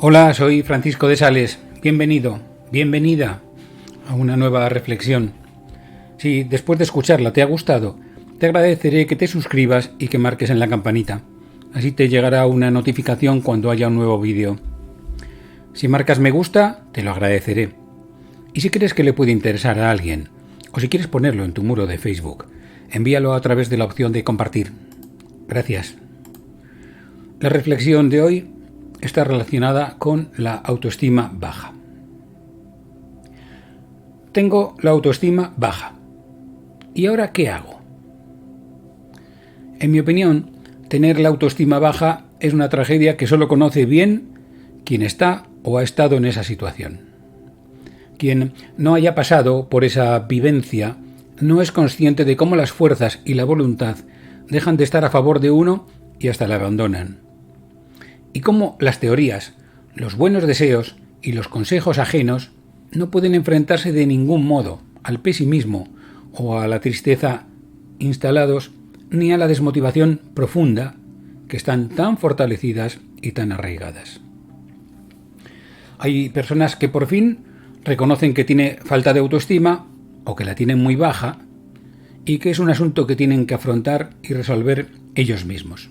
Hola, soy Francisco de Sales. Bienvenido, bienvenida a una nueva reflexión. Si después de escucharla te ha gustado, te agradeceré que te suscribas y que marques en la campanita. Así te llegará una notificación cuando haya un nuevo vídeo. Si marcas me gusta, te lo agradeceré. Y si crees que le puede interesar a alguien, o si quieres ponerlo en tu muro de Facebook, envíalo a través de la opción de compartir. Gracias. La reflexión de hoy está relacionada con la autoestima baja. Tengo la autoestima baja. ¿Y ahora qué hago? En mi opinión, tener la autoestima baja es una tragedia que solo conoce bien quien está o ha estado en esa situación. Quien no haya pasado por esa vivencia no es consciente de cómo las fuerzas y la voluntad dejan de estar a favor de uno y hasta la abandonan. Y cómo las teorías, los buenos deseos y los consejos ajenos no pueden enfrentarse de ningún modo al pesimismo o a la tristeza instalados ni a la desmotivación profunda que están tan fortalecidas y tan arraigadas. Hay personas que por fin reconocen que tiene falta de autoestima o que la tienen muy baja y que es un asunto que tienen que afrontar y resolver ellos mismos.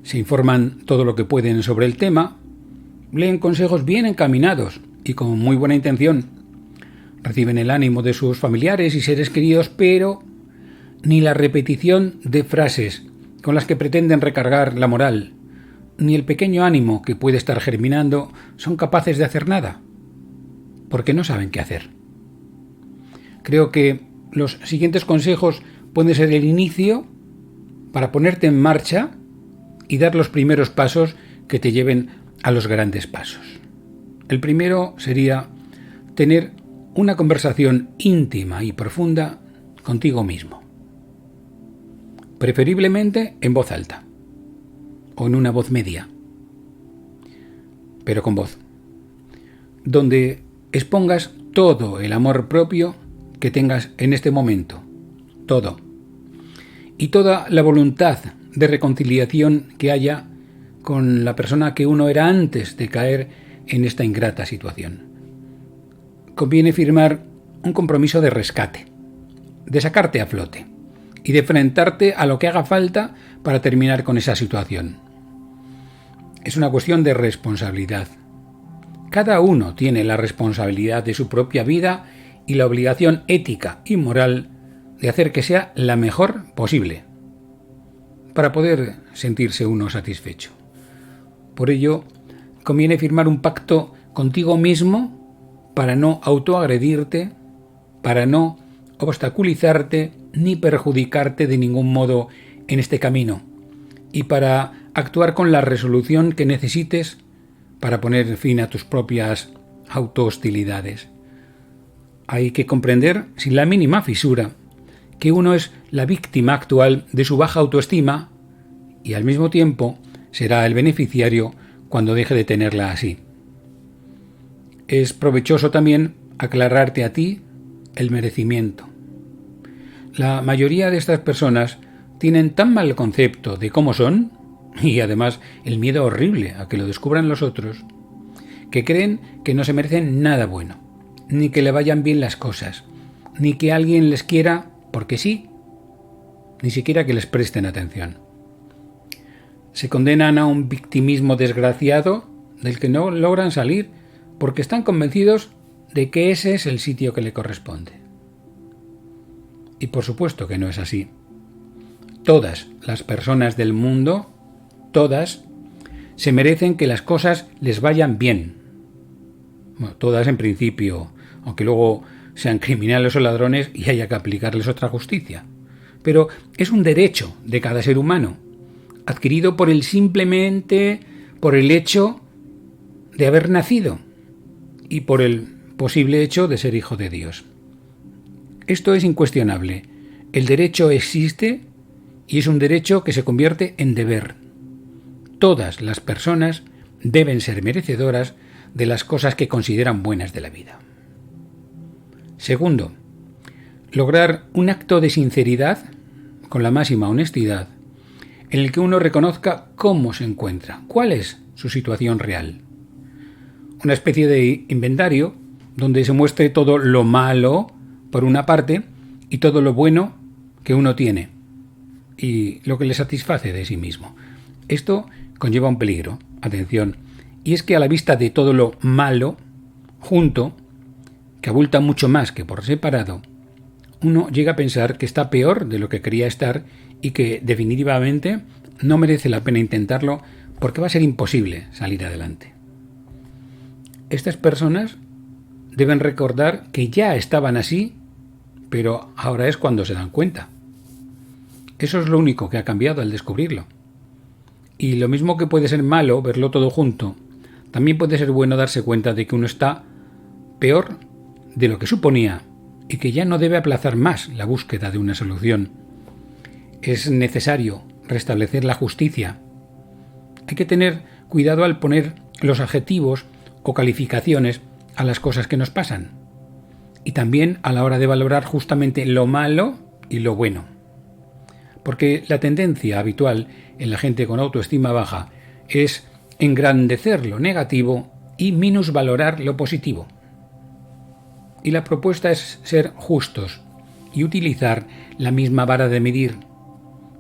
Se informan todo lo que pueden sobre el tema, leen consejos bien encaminados y con muy buena intención, reciben el ánimo de sus familiares y seres queridos, pero ni la repetición de frases con las que pretenden recargar la moral, ni el pequeño ánimo que puede estar germinando son capaces de hacer nada, porque no saben qué hacer. Creo que los siguientes consejos pueden ser el inicio para ponerte en marcha y dar los primeros pasos que te lleven a los grandes pasos. El primero sería tener una conversación íntima y profunda contigo mismo. Preferiblemente en voz alta o en una voz media, pero con voz, donde expongas todo el amor propio que tengas en este momento, todo, y toda la voluntad de reconciliación que haya con la persona que uno era antes de caer en esta ingrata situación. Conviene firmar un compromiso de rescate, de sacarte a flote y de enfrentarte a lo que haga falta para terminar con esa situación. Es una cuestión de responsabilidad. Cada uno tiene la responsabilidad de su propia vida y la obligación ética y moral de hacer que sea la mejor posible, para poder sentirse uno satisfecho. Por ello, conviene firmar un pacto contigo mismo para no autoagredirte, para no obstaculizarte ni perjudicarte de ningún modo en este camino y para actuar con la resolución que necesites para poner fin a tus propias autohostilidades. Hay que comprender, sin la mínima fisura, que uno es la víctima actual de su baja autoestima y al mismo tiempo será el beneficiario cuando deje de tenerla así. Es provechoso también aclararte a ti el merecimiento. La mayoría de estas personas tienen tan mal concepto de cómo son, y además el miedo horrible a que lo descubran los otros, que creen que no se merecen nada bueno, ni que le vayan bien las cosas, ni que alguien les quiera porque sí, ni siquiera que les presten atención. Se condenan a un victimismo desgraciado del que no logran salir porque están convencidos de que ese es el sitio que le corresponde. Y por supuesto que no es así. Todas las personas del mundo, todas, se merecen que las cosas les vayan bien. Bueno, todas en principio, aunque luego sean criminales o ladrones y haya que aplicarles otra justicia. Pero es un derecho de cada ser humano, adquirido simplemente por el hecho de haber nacido y por el posible hecho de ser hijo de Dios. Esto es incuestionable. El derecho existe y es un derecho que se convierte en deber. Todas las personas deben ser merecedoras de las cosas que consideran buenas de la vida. Segundo, lograr un acto de sinceridad con la máxima honestidad en el que uno reconozca cómo se encuentra, cuál es su situación real. una especie de inventario donde se muestre todo lo malo por una parte y todo lo bueno que uno tiene y lo que le satisface de sí mismo. Esto conlleva un peligro, atención, y es que a la vista de todo lo malo junto, que abulta mucho más que por separado, uno llega a pensar que está peor de lo que quería estar y que definitivamente no merece la pena intentarlo porque va a ser imposible salir adelante. Estas personas deben recordar que ya estaban así, pero ahora es cuando se dan cuenta. Eso es lo único que ha cambiado al descubrirlo. Y lo mismo que puede ser malo verlo todo junto, también puede ser bueno darse cuenta de que uno está peor de lo que suponía y que ya no debe aplazar más la búsqueda de una solución. Es necesario restablecer la justicia. Hay que tener cuidado al poner los adjetivos o calificaciones a las cosas que nos pasan y también a la hora de valorar justamente lo malo y lo bueno. Porque la tendencia habitual en la gente con autoestima baja es engrandecer lo negativo y minusvalorar lo positivo. Y la propuesta es ser justos y utilizar la misma vara de medir.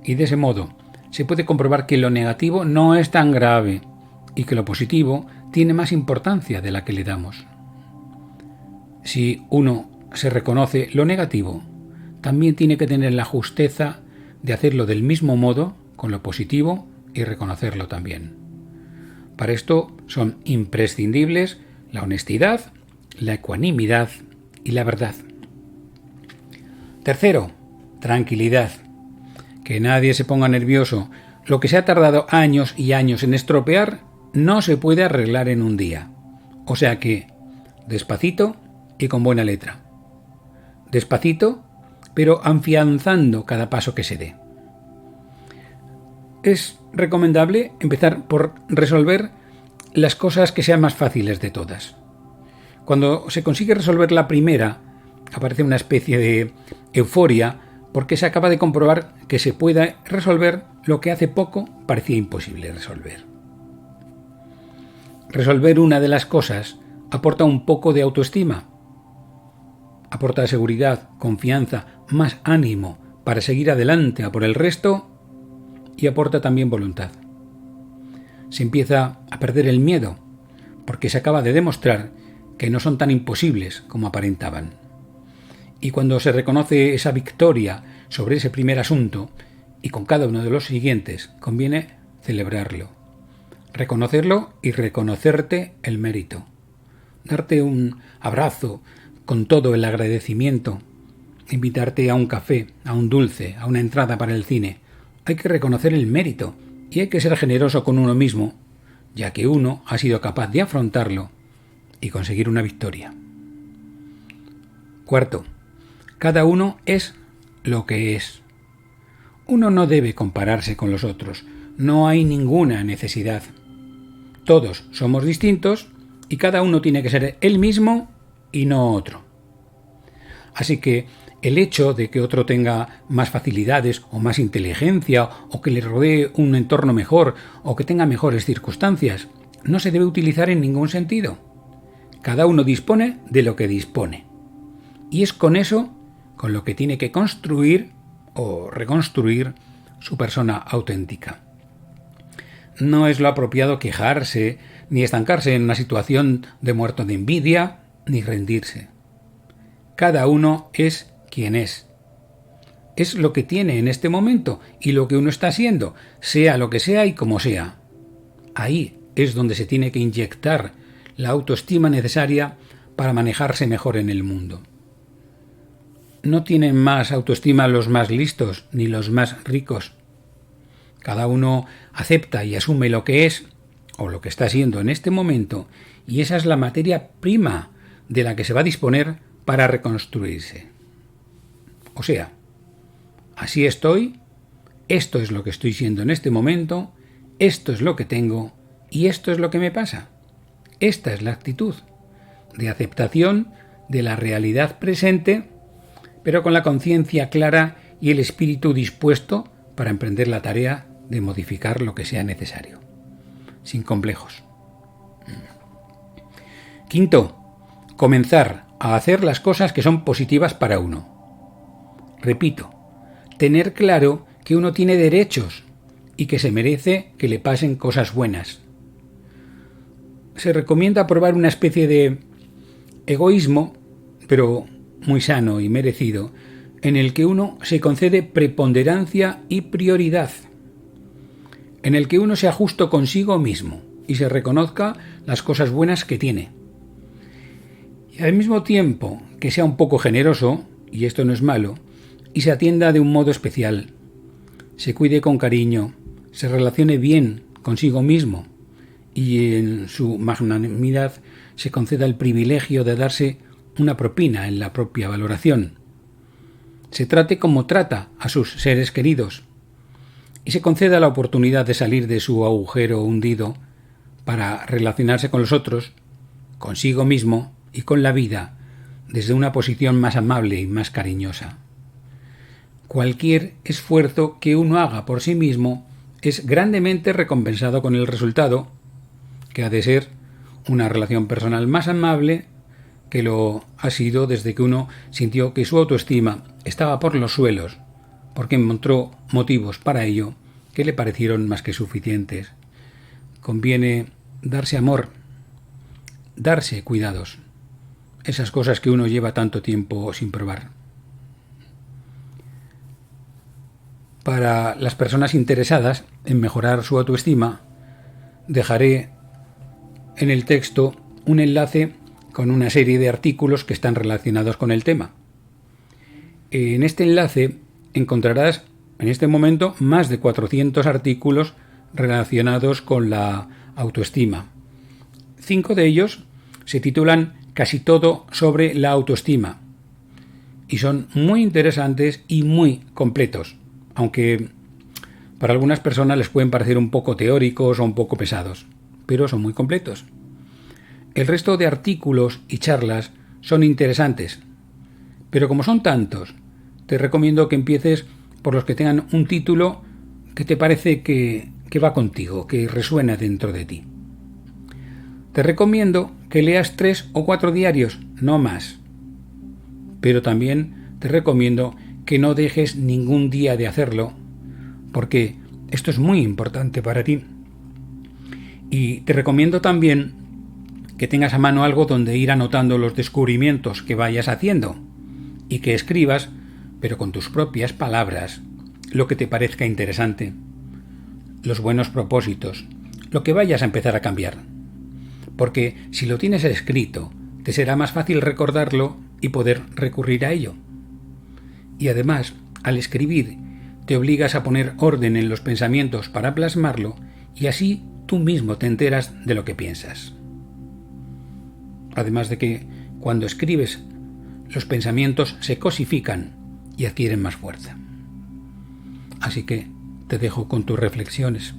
Y de ese modo se puede comprobar que lo negativo no es tan grave y que lo positivo tiene más importancia de la que le damos. Si uno se reconoce lo negativo, también tiene que tener la justeza de hacerlo del mismo modo con lo positivo y reconocerlo también. Para esto son imprescindibles la honestidad, la ecuanimidad y la verdad. Tercero, tranquilidad. Que nadie se ponga nervioso. Lo que se ha tardado años y años en estropear no se puede arreglar en un día. O sea que, despacito y con buena letra. Despacito, pero afianzando cada paso que se dé. Es recomendable empezar por resolver las cosas que sean más fáciles de todas. Cuando se consigue resolver la primera, aparece una especie de euforia porque se acaba de comprobar que se puede resolver lo que hace poco parecía imposible resolver. Resolver una de las cosas aporta un poco de autoestima, aporta seguridad, confianza, más ánimo para seguir adelante a por el resto y aporta también voluntad. Se empieza a perder el miedo porque se acaba de demostrar que no son tan imposibles como aparentaban. Y cuando se reconoce esa victoria sobre ese primer asunto y con cada uno de los siguientes, conviene celebrarlo, reconocerlo y reconocerte el mérito, darte un abrazo con todo el agradecimiento, invitarte a un café, a un dulce, a una entrada para el cine. Hay que reconocer el mérito y hay que ser generoso con uno mismo, ya que uno ha sido capaz de afrontarlo y conseguir una victoria. Cuarto, cada uno es lo que es. Uno no debe compararse con los otros, no hay ninguna necesidad. Todos somos distintos y cada uno tiene que ser él mismo y no otro. Así que el hecho de que otro tenga más facilidades o más inteligencia o que le rodee un entorno mejor o que tenga mejores circunstancias no se debe utilizar en ningún sentido. Cada uno dispone de lo que dispone. Y es con eso con lo que tiene que construir o reconstruir su persona auténtica. No es lo apropiado quejarse, ni estancarse en una situación de muerto de envidia, ni rendirse. Cada uno es quien es. Es lo que tiene en este momento y lo que uno está siendo, sea lo que sea y como sea. Ahí es donde se tiene que inyectar la autoestima necesaria para manejarse mejor en el mundo. No tienen más autoestima los más listos ni los más ricos. Cada uno acepta y asume lo que es o lo que está siendo en este momento y esa es la materia prima de la que se va a disponer para reconstruirse. O sea, así estoy, esto es lo que estoy siendo en este momento, esto es lo que tengo y esto es lo que me pasa. Esta es la actitud de aceptación de la realidad presente, pero con la conciencia clara y el espíritu dispuesto para emprender la tarea de modificar lo que sea necesario, sin complejos. Quinto, comenzar a hacer las cosas que son positivas para uno. Repito, tener claro que uno tiene derechos y que se merece que le pasen cosas buenas. Se recomienda probar una especie de egoísmo, pero muy sano y merecido, en el que uno se concede preponderancia y prioridad, en el que uno sea justo consigo mismo y se reconozca las cosas buenas que tiene. Y al mismo tiempo que sea un poco generoso, y esto no es malo, y se atienda de un modo especial, se cuide con cariño, se relacione bien consigo mismo y en su magnanimidad se conceda el privilegio de darse una propina en la propia valoración. Se trate como trata a sus seres queridos y se conceda la oportunidad de salir de su agujero hundido para relacionarse con los otros, consigo mismo y con la vida desde una posición más amable y más cariñosa. Cualquier esfuerzo que uno haga por sí mismo es grandemente recompensado con el resultado, que ha de ser una relación personal más amable que lo ha sido desde que uno sintió que su autoestima estaba por los suelos, porque encontró motivos para ello que le parecieron más que suficientes. Conviene darse amor, darse cuidados, esas cosas que uno lleva tanto tiempo sin probar. Para las personas interesadas en mejorar su autoestima, dejaré en el texto un enlace con una serie de artículos que están relacionados con el tema. En este enlace encontrarás en este momento más de 400 artículos relacionados con la autoestima. 5 de ellos se titulan Casi todo sobre la autoestima y son muy interesantes y muy completos, aunque para algunas personas les pueden parecer un poco teóricos o un poco pesados, pero son muy completos. El resto de artículos y charlas son interesantes, pero como son tantos, te recomiendo que empieces por los que tengan un título que te parece que va contigo, que resuena dentro de ti. Te recomiendo que leas 3 o 4 diarios, no más. Pero también te recomiendo que no dejes ningún día de hacerlo, porque esto es muy importante para ti. Y te recomiendo también que tengas a mano algo donde ir anotando los descubrimientos que vayas haciendo y que escribas, pero con tus propias palabras, lo que te parezca interesante, los buenos propósitos, lo que vayas a empezar a cambiar. Porque si lo tienes escrito, te será más fácil recordarlo y poder recurrir a ello. Y además, al escribir, te obligas a poner orden en los pensamientos para plasmarlo y así tú mismo te enteras de lo que piensas. Además de que, cuando escribes, los pensamientos se cosifican y adquieren más fuerza. Así que te dejo con tus reflexiones.